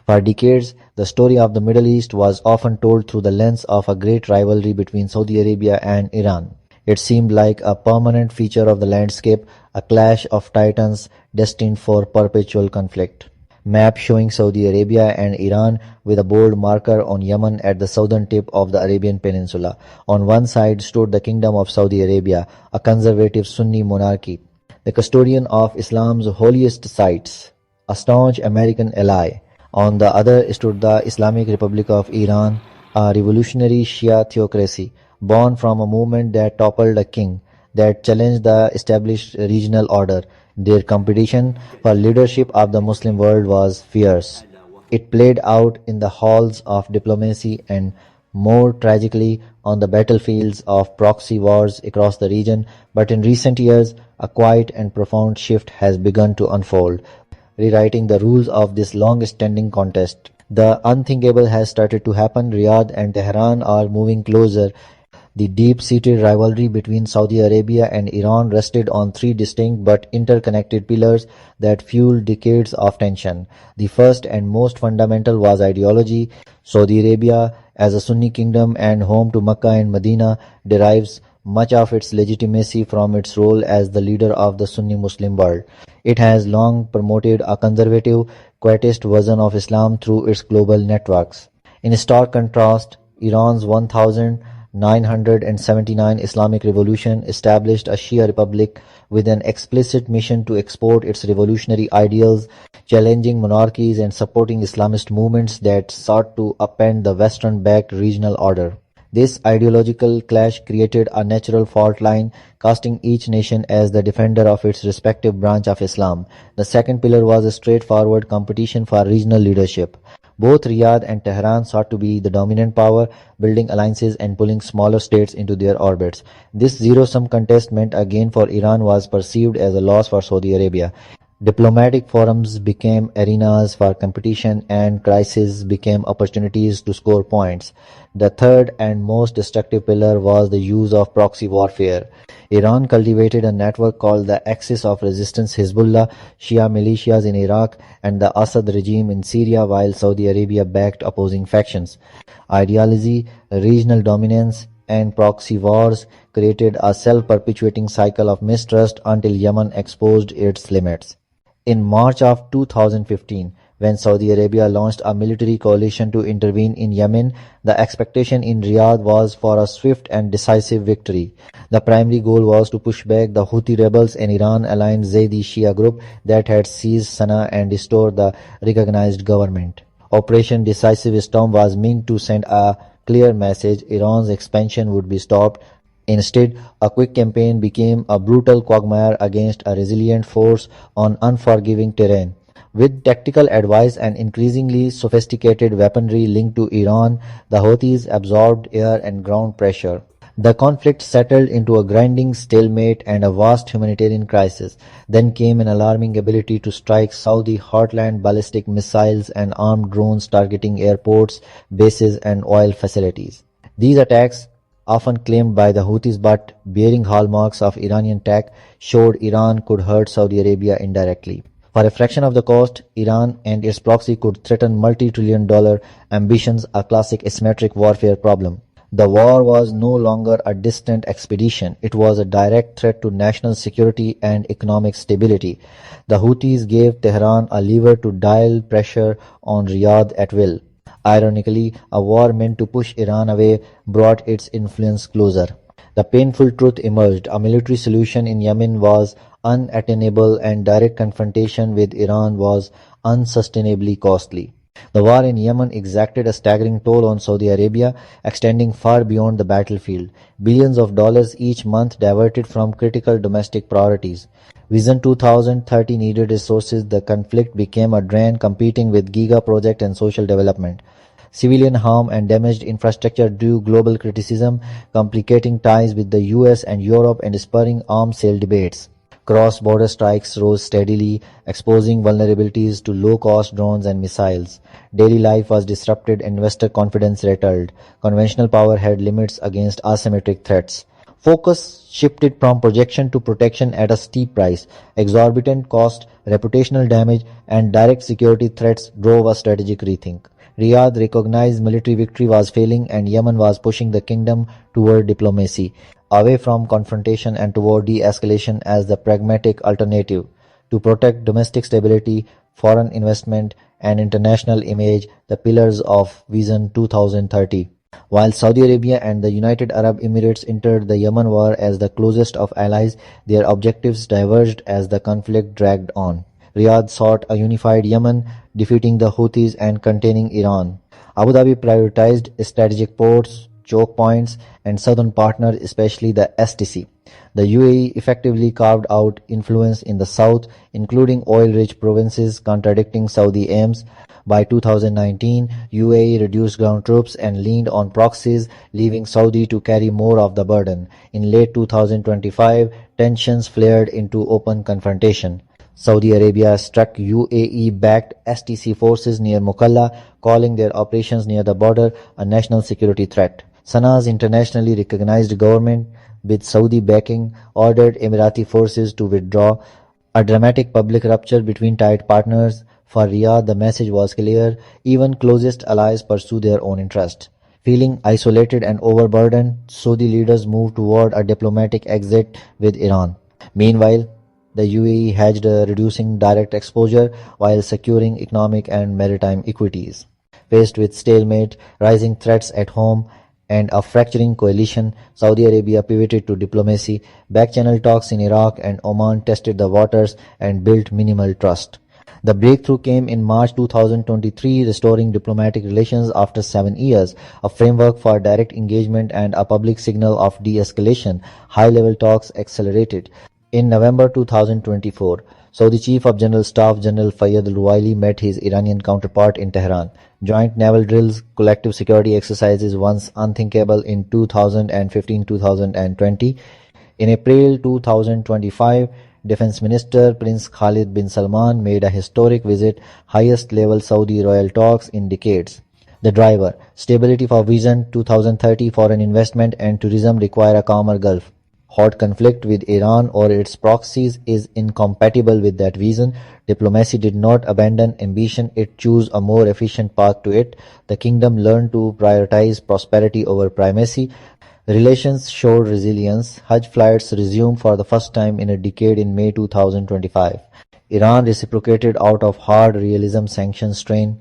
For decades, the story of the Middle East was often told through the lens of a great rivalry between Saudi Arabia and Iran. It seemed like a permanent feature of the landscape, a clash of titans destined for perpetual conflict. Map showing Saudi Arabia and Iran with a bold marker on Yemen at the southern tip of the Arabian Peninsula. On one side stood the Kingdom of Saudi Arabia, a conservative Sunni monarchy, the custodian of Islam's holiest sites, a staunch American ally. On the other stood the Islamic Republic of Iran, a revolutionary Shia theocracy, born from a movement that toppled a king, that challenged the established regional order. Their competition for leadership of the Muslim world was fierce. It played out in the halls of diplomacy and, more tragically, on the battlefields of proxy wars across the region, but in recent years, a quiet and profound shift has begun to unfold, rewriting the rules of this long-standing contest. The unthinkable has started to happen. Riyadh and Tehran are moving closer. The deep-seated rivalry between Saudi Arabia and Iran rested on three distinct but interconnected pillars that fueled decades of tension. The first and most fundamental was ideology. Saudi Arabia, as a Sunni kingdom and home to Mecca and Medina, derives much of its legitimacy from its role as the leader of the Sunni Muslim world. It has long promoted a conservative, quietist version of Islam through its global networks. In stark contrast, Iran's 1979 Islamic Revolution established a Shia republic with an explicit mission to export its revolutionary ideals, challenging monarchies and supporting Islamist movements that sought to upend the Western-backed regional order. This ideological clash created a natural fault line, casting each nation as the defender of its respective branch of Islam. The second pillar was a straightforward competition for regional leadership. Both Riyadh and Tehran sought to be the dominant power, building alliances and pulling smaller states into their orbits. This zero-sum contest meant a gain for Iran was perceived as a loss for Saudi Arabia. Diplomatic forums became arenas for competition and crises became opportunities to score points. The third and most destructive pillar was the use of proxy warfare. Iran cultivated a network called the Axis of Resistance Hezbollah, Shia militias in Iraq, and the Assad regime in Syria, while Saudi Arabia backed opposing factions. Ideology, regional dominance, and proxy wars created a self-perpetuating cycle of mistrust until Yemen exposed its limits. In March of 2015, when Saudi Arabia launched a military coalition to intervene in Yemen, the expectation in Riyadh was for a swift and decisive victory. The primary goal was to push back the Houthi rebels, an Iran-aligned Zaidi Shia group that had seized Sana'a and restore the recognized government. Operation Decisive Storm was meant to send a clear message: Iran's expansion would be stopped. Instead, a quick campaign became a brutal quagmire against a resilient force on unforgiving terrain. With tactical advice and increasingly sophisticated weaponry linked to Iran, the Houthis absorbed air and ground pressure. The conflict settled into a grinding stalemate and a vast humanitarian crisis. Then came an alarming ability to strike Saudi heartland: ballistic missiles and armed drones targeting airports, bases, and oil facilities. These attacks, often claimed by the Houthis but bearing hallmarks of Iranian tech, showed Iran could hurt Saudi Arabia indirectly. For a fraction of the cost, Iran and its proxy could threaten multi-trillion-dollar ambitions, a classic asymmetric warfare problem. The war was no longer a distant expedition. It was a direct threat to national security and economic stability. The Houthis gave Tehran a lever to dial pressure on Riyadh at will. Ironically, a war meant to push Iran away brought its influence closer. The painful truth emerged: a military solution in Yemen was unattainable and direct confrontation with Iran was unsustainably costly. The war in Yemen exacted a staggering toll on Saudi Arabia, extending far beyond the battlefield. Billions of dollars each month diverted from critical domestic priorities. Vision 2030 needed resources. The conflict became a drain, competing with giga project and social development. Civilian harm and damaged infrastructure drew global criticism, complicating ties with the US and Europe and spurring arms sale debates. Cross-border strikes rose steadily, exposing vulnerabilities to low-cost drones and missiles. Daily life was disrupted, investor confidence rattled. Conventional power had limits against asymmetric threats. Focus shifted from projection to protection at a steep price. Exorbitant cost, reputational damage, and direct security threats drove a strategic rethink. Riyadh recognized military victory was failing and Yemen was pushing the kingdom toward diplomacy, away from confrontation and toward de-escalation as the pragmatic alternative. To protect domestic stability, foreign investment, and international image, the pillars of Vision 2030. While Saudi Arabia and the United Arab Emirates entered the Yemen war as the closest of allies, their objectives diverged as the conflict dragged on. Riyadh sought a unified Yemen, defeating the Houthis and containing Iran. Abu Dhabi prioritized strategic ports, choke points, and southern partners, especially the STC. The UAE effectively carved out influence in the south, including oil-rich provinces, contradicting Saudi aims. By 2019, UAE reduced ground troops and leaned on proxies, leaving Saudi to carry more of the burden. In late 2025, tensions flared into open confrontation. Saudi Arabia struck UAE-backed STC forces near Mukalla, calling their operations near the border a national security threat. Sanaa's internationally recognized government, with Saudi backing, ordered Emirati forces to withdraw, a dramatic public rupture between tight partners. For Riyadh, the message was clear: even closest allies pursue their own interests. Feeling isolated and overburdened, Saudi leaders moved toward a diplomatic exit with Iran. Meanwhile, the UAE hedged, reducing direct exposure while securing economic and maritime equities. Faced with stalemate, rising threats at home, and a fracturing coalition, Saudi Arabia pivoted to diplomacy. Back-channel talks in Iraq and Oman tested the waters and built minimal trust. The breakthrough came in March 2023, restoring diplomatic relations after 7 years, a framework for direct engagement and a public signal of de-escalation. High-level talks accelerated. In November 2024, Saudi Chief of General Staff General Fayyad al-Ruwaili met his Iranian counterpart in Tehran. Joint naval drills, collective security exercises once unthinkable in 2015-2020. In April 2025, Defense Minister Prince Khalid bin Salman made a historic visit, highest-level Saudi royal talks in decades. The driver: stability for Vision 2030, foreign investment and tourism require a calmer Gulf. Hot conflict with Iran or its proxies is incompatible with that vision. Diplomacy did not abandon ambition, it chose a more efficient path to it. The kingdom learned to prioritize prosperity over primacy. Relations showed resilience. Hajj flights resumed for the first time in a decade in May 2025. Iran reciprocated out of hard realism, sanction strain,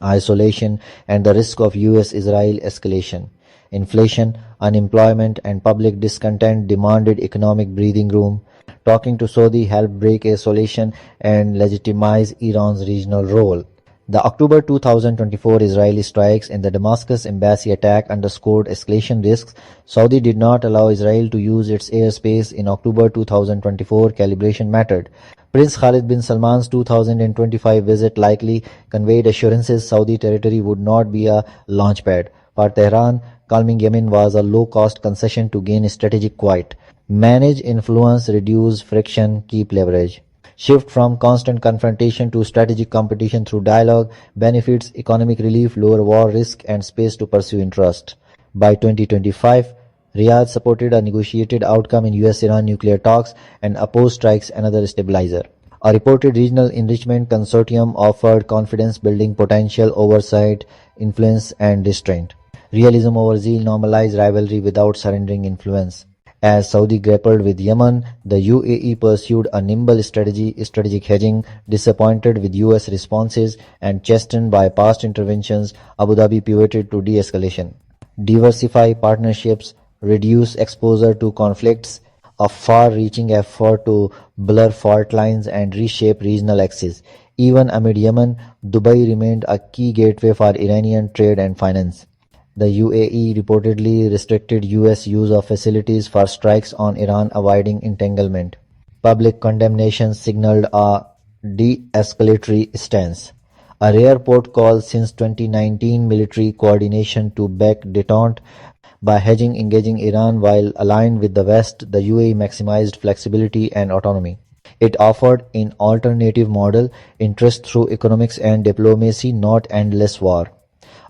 isolation, and the risk of US-Israel escalation. Inflation, unemployment, and public discontent demanded economic breathing room. Talking to Saudi helped break isolation and legitimize Iran's regional role. The October 2024 Israeli strikes and the Damascus embassy attack underscored escalation risks. Saudi did not allow Israel to use its airspace in October 2024. Calibration mattered. Prince Khalid bin Salman's 2025 visit likely conveyed assurances Saudi territory would not be a launchpad. For Tehran, calming Yemen was a low-cost concession to gain strategic quiet. Manage influence, reduce friction, keep leverage. Shift from constant confrontation to strategic competition through dialogue benefits economic relief, lower war risk, and space to pursue interest. By 2025, Riyadh supported a negotiated outcome in US-Iran nuclear talks and opposed strikes, another stabilizer. A reported regional enrichment consortium offered confidence-building potential, oversight, influence, and restraint. Realism over zeal normalized rivalry without surrendering influence. As Saudi grappled with Yemen, the UAE pursued a nimble strategic hedging. Disappointed with US responses and chastened by past interventions, Abu Dhabi pivoted to de-escalation. Diversify partnerships, reduce exposure to conflicts, a far-reaching effort to blur fault lines and reshape regional axes. Even amid Yemen, Dubai remained a key gateway for Iranian trade and finance. The UAE reportedly restricted US use of facilities for strikes on Iran, avoiding entanglement. Public condemnation signaled a de-escalatory stance. A rare protocol since 2019, military coordination to back detente. By hedging engaging Iran while aligned with the West, the UAE maximized flexibility and autonomy. It offered an alternative model, interest through economics and diplomacy, not endless war.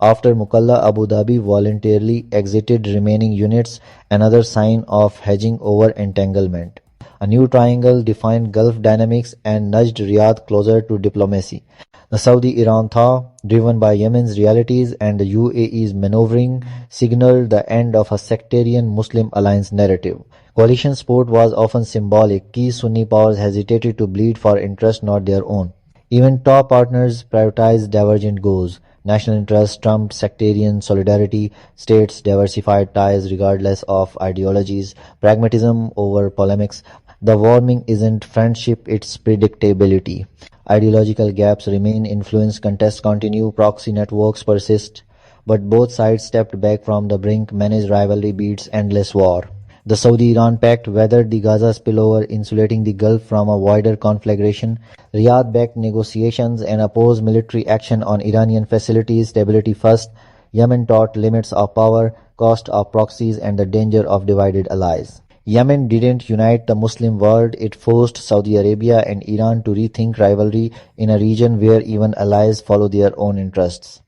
After Mukalla, Abu Dhabi voluntarily exited remaining units, another sign of hedging over entanglement. A new triangle defined Gulf dynamics and nudged Riyadh closer to diplomacy. The Saudi-Iran thaw, driven by Yemen's realities and the UAE's maneuvering, signaled the end of a sectarian Muslim alliance narrative. Coalition support was often symbolic. Key Sunni powers hesitated to bleed for interests not their own. Even top partners prioritized divergent goals. National interest trumped sectarian solidarity, states diversified ties regardless of ideologies, pragmatism over polemics. The warming isn't friendship, it's predictability. Ideological gaps remain, influence contests continue, proxy networks persist, but both sides stepped back from the brink, managed rivalry beats endless war. The Saudi-Iran pact weathered the Gaza spillover, insulating the Gulf from a wider conflagration. Riyadh backed negotiations and opposed military action on Iranian facilities. Stability first. Yemen taught limits of power, cost of proxies, and the danger of divided allies. Yemen didn't unite the Muslim world, it forced Saudi Arabia and Iran to rethink rivalry in a region where even allies follow their own interests.